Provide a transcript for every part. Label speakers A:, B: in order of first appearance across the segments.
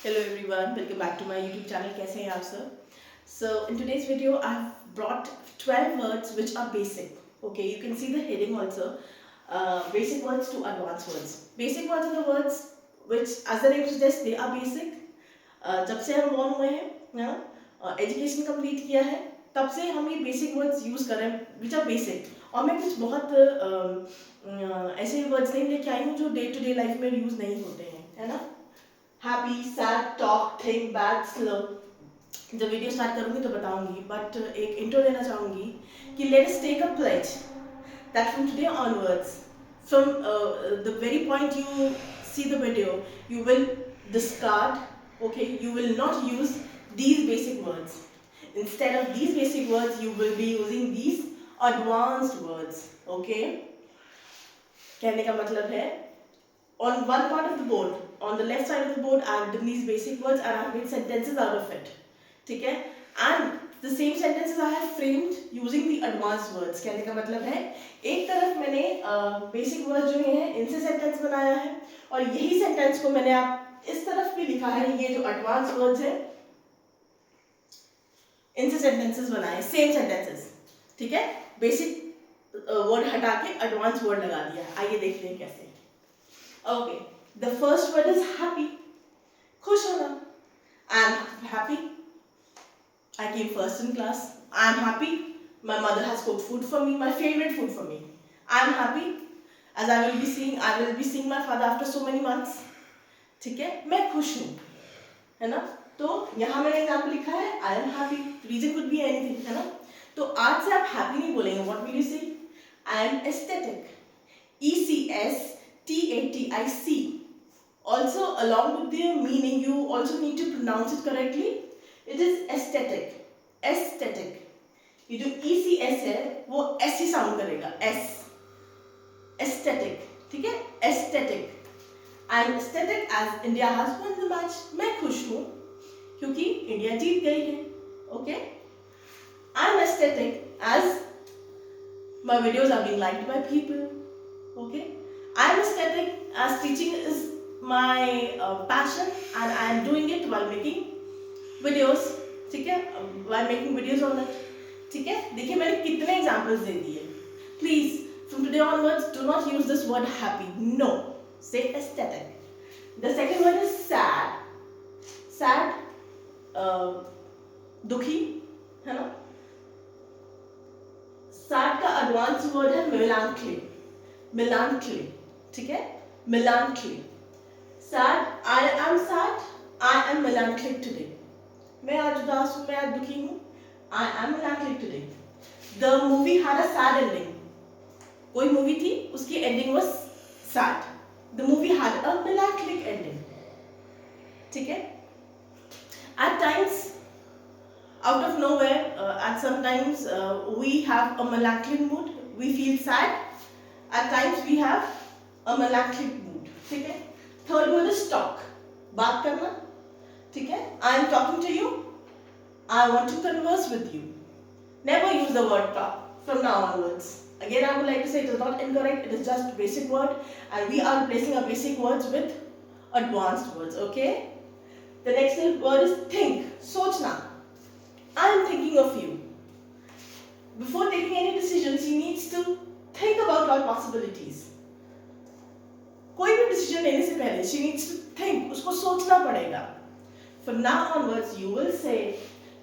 A: Hello everyone, welcome back to my YouTube channel. कैसे हैं आप सब? So in today's video, I've brought 12 words which are basic. Okay, you can see the heading also. Basic words to advanced words. Basic words are the words which, as the name suggests, they are basic. जब से हम born हुए हैं, education complete किया है, तब से हम ये बेसिक वर्ड्स यूज कर रहे हैं, विच आर बेसिक. और मैं कुछ बहुत ऐसे वर्ड्स नहीं लेके आई हूँ जो डे टू डे लाइफ में यूज नहीं होते हैं, है ना. Happy, sad, talk, think, bad, slow. जब वीडियो स्टार्ट करूंगी तो बताऊंगी, बट एक इंट्रो देना चाहूंगी कि let us take a pledge that from today onwards, from the very point you see the video, you will discard, okay, you will not use these basic words. Instead of these basic words, you will be using these advanced words. Okay, कहने का मतलब है, on one part of the board, on the left side of the board, I have done these basic words and I have made sentences out of it. ठीक है? And the same sentences I have framed using the advanced words. कहने का मतलब है, एक तरफ मैंने basic words जो हैं इनसे sentence बनाया है, और यही sentence को मैंने आप इस तरफ भी लिखा है, ये जो advanced words हैं इनसे sentences बनाए, same sentences. ठीक है? Basic word हटा के advanced word लगा दिया. आइए देखते हैं कैसे. Okay, the first word is happy. खुश होना. I am happy. I came first in class. I am happy. My mother has cooked food for me, my favorite food for me. I am happy as I will be seeing my father after so many months. ठीक है? मैं खुश हूँ, है ना? तो यहाँ मैंने एग्जाम्पल लिखा है I am happy. Reason could be anything, है ना? तो आज से आप happy नहीं बोलेंगे. What will you say? I am aesthetic. ECSTATIC. Also, along with the meaning, you also need to pronounce it correctly. It is aesthetic. Aesthetic. ये जो ECS है, वो S ही साउंड करेगा. S. Aesthetic. ठीक है? Aesthetic. I am aesthetic as India has won the match. मैं खुश हूँ क्योंकि इंडिया जीत गई है. Okay? I am aesthetic as my videos are being liked by people. Okay? I am aesthetic as teaching is my passion and I am doing it while making videos. ठीक है? While making videos on it. ठीक है? देखिए मैंने कितने examples दे दिए. Please, from today onwards, do not use this word happy. No. Say aesthetic. The second word is sad. Sad, दुखी, है ना? sad का advanced word है melancholy. Melancholy. ठीक है? Melancholy. Sad, I am sad, I am melancholic today. मैं आज उदास हूँ, मैं आज दुखी हूँ. I am melancholic today. The movie had a sad ending. कोई मूवी थी, उसकी ending was sad. The movie had a melancholic ending. ठीक है? At times, out of nowhere, at sometimes we have a melancholic mood. We feel sad. At times we have a melancholic mood. ठीक है? Third word is talk. बात करना. ठीक है? I am talking to you. I want to converse with you. Never use the word talk from now onwards. Again, I would like to say it is not incorrect. It is just basic word, and we are replacing our basic words with advanced words. Okay? The next word is think. सोचना. I am thinking of you. Before taking any decisions, he needs to think about all possibilities. कोई भी decision लेने से पहले she needs to think, उसको सोचना पड़ेगा. From now onwards, you will say,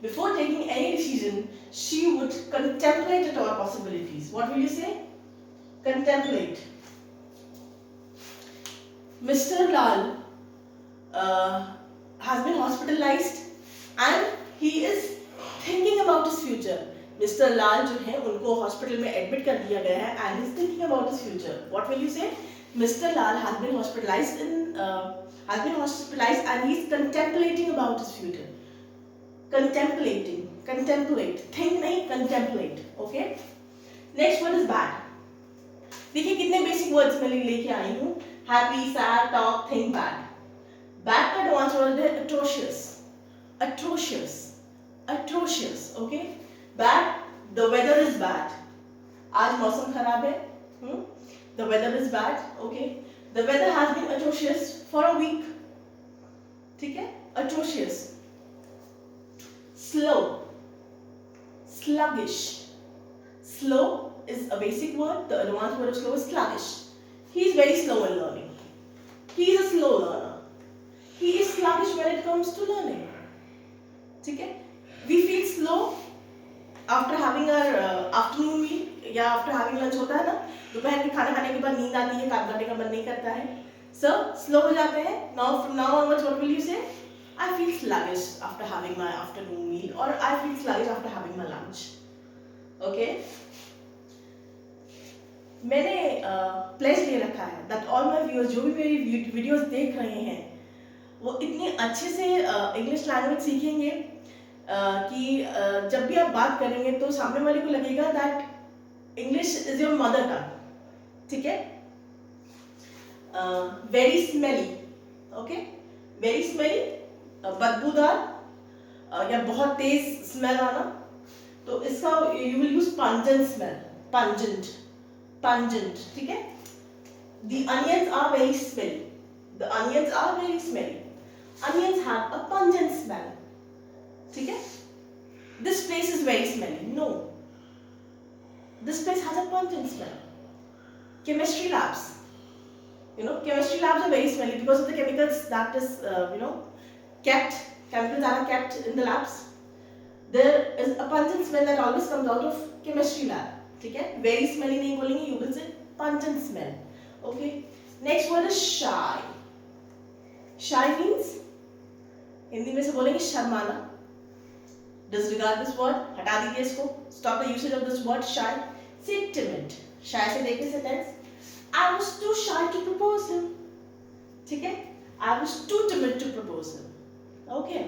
A: before taking any decision, she would contemplate at all possibilities. What will you say? Contemplate. Mr. Lal has been hospitalized and he is thinking about his future. Mr. Lal जो है उनको hospital में admit कर दिया गया है and he's thinking about his future. What will you say? Mr. Lal has been hospitalized and he's contemplating about his future. Contemplating, contemplate. Think नहीं, contemplate. Okay? Next word is bad. देखिए कितने basic words मैं लेके आई हूँ. Happy, sad, talk, think, bad. Bad का advanced word है atrocious. Atrocious. Atrocious. Okay? Bad. The weather is bad. आज मौसम खराब है. The weather is bad. Okay? The weather has been atrocious for a week. ठीक है? atrocious, slow, sluggish. Slow is a basic word. The advanced word of slow is sluggish. He is very slow in learning. He is a slow learner. He is sluggish when it comes to learning. ठीक है? We feel slow after having our afternoon meal या after having lunch होता है ना, दोपहर के खाना खाने के बाद नींद आती है, काम करने का मन नहीं करता है, so slow हो जाते हैं. Now from now onwards, what will you say? I feel sluggish after having my afternoon meal, or I feel sluggish after having my lunch. Okay? मैंने प्लेस ले रखा है that all my viewers जो भी मेरी वीडियोस देख रहे हैं वो इतने अच्छे से इंग्लिश लैंग्वेज सीखेंगे कि जब भी आप बात करेंगे तो सामने वाले को लगेगा that English is your mother tongue. ठीक है? Very smelly. Okay? Very smelly, बदबूदार या बहुत तेज स्मेल आना, तो इसका you will use pungent smell. Pungent. ठीक है? The onions are very smelly. The onions are very smelly. Onions have a pungent smell. ठीक है? This place is very smelly. No. This place has a pungent smell. Chemistry labs. Chemistry labs are very smelly because of the chemicals that is, chemicals that are kept in the labs. There is a pungent smell that always comes out of chemistry lab. ठीक है? Very smelly नहीं बोलेंगे, you will say pungent smell. Okay? Next word is shy. Shy means Hindi में से बोलेंगे शर्माना. Disregard this word, हटा दीजिए इसको. Stop the usage of this word shy. Say timid. Shy से देखिए sentence. I was too shy to propose him. ठीक है? I was too timid to propose him. Okay?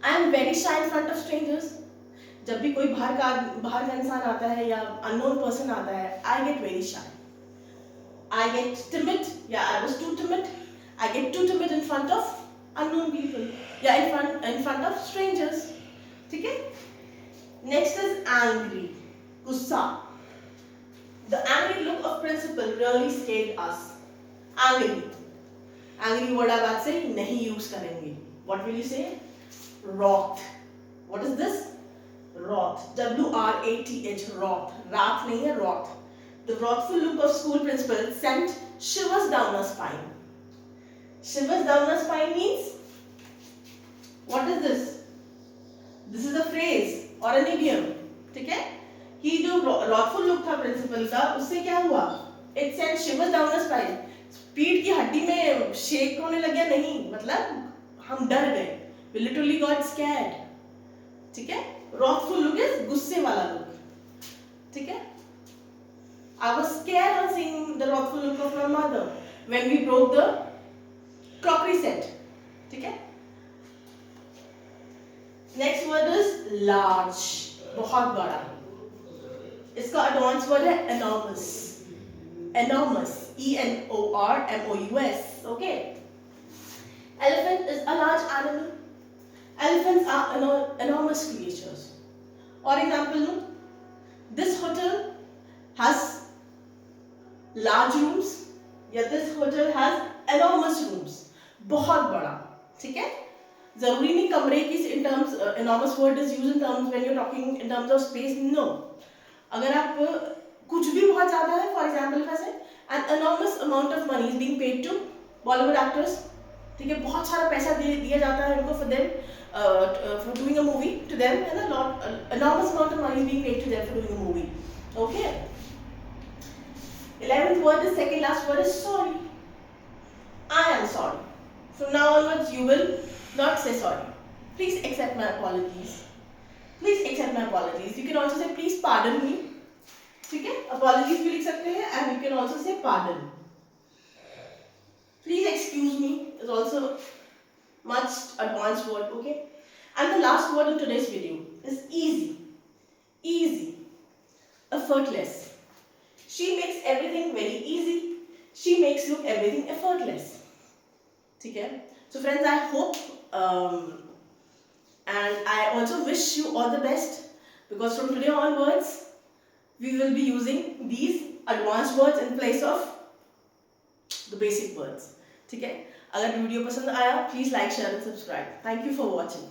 A: I am very shy in front of strangers. जब भी कोई बाहर का इंसान आता है या अननोन पर्सन आता है, I get very shy. I get timid या I was too timid. I get too timid in front of unknown people या इन फ्रंट ऑफ स्ट्रेंजर्स. ठीक है? Next is angry. गुस्सा. The angry look of principal really scared us. Angry word आप आज से नहीं use करेंगे. What will you say? wrath. What is this? Wrath. W-R-A-T-H. Wrath. Wrath नहीं है, wrath. The wrathful look of school principal sent shivers down her spine. Shivers down her spine means what is this? This is a phrase or an idiom. ठीक है? कि जो wrathful look था principal का, उससे क्या हुआ? It sent shivers down her spine. पीठ की हड्डी में शेक होने लग गया. नहीं, मतलब हम डर गए. We literally got scared. ठीक है? Wrathful look is गुस्से वाला look. ठीक है? I was scared on seeing the wrathful look of my mother when we broke the crockery set. ठीक है? Next word is large. बहुत बड़ा. इसका advanced word है enormous. Enormous. E-N-O-R-M-O-U-S. Okay? Elephant is a large animal. Elephants are enormous creatures. For example, this hotel has large rooms. या this hotel has enormous rooms. बहुत बड़ा. ठीक है? जरूरी नहीं कमरे की in terms enormous word is used in terms when you're talking in terms of space. No. अगर आप कुछ भी बहुत ज़्यादा है, for example, कैसे an enormous amount of money is being paid to Bollywood actors. ठीक है? बहुत सारा पैसा दिया जाता है उनको for them. For doing a movie to them, and enormous amount of money is being paid to them for doing a movie. Okay? 11th word, the second last word is sorry. I am sorry. From now onwards, you will not say sorry. Please accept my apologies. Please accept my apologies. You can also say please pardon me. ठीक है? Apologies भी लिख सकते हैं, and you can also say pardon. Please excuse me is also much advanced word. Okay? And the last word in today's video is easy. Easy. Effortless. She makes everything very easy. She makes look everything effortless. ठीक है? So friends, I hope and I also wish you all the best, because from today onwards we will be using these advanced words in place of the basic words. ठीक है? अगर video पसंद आया please like share and subscribe. Thank you for watching.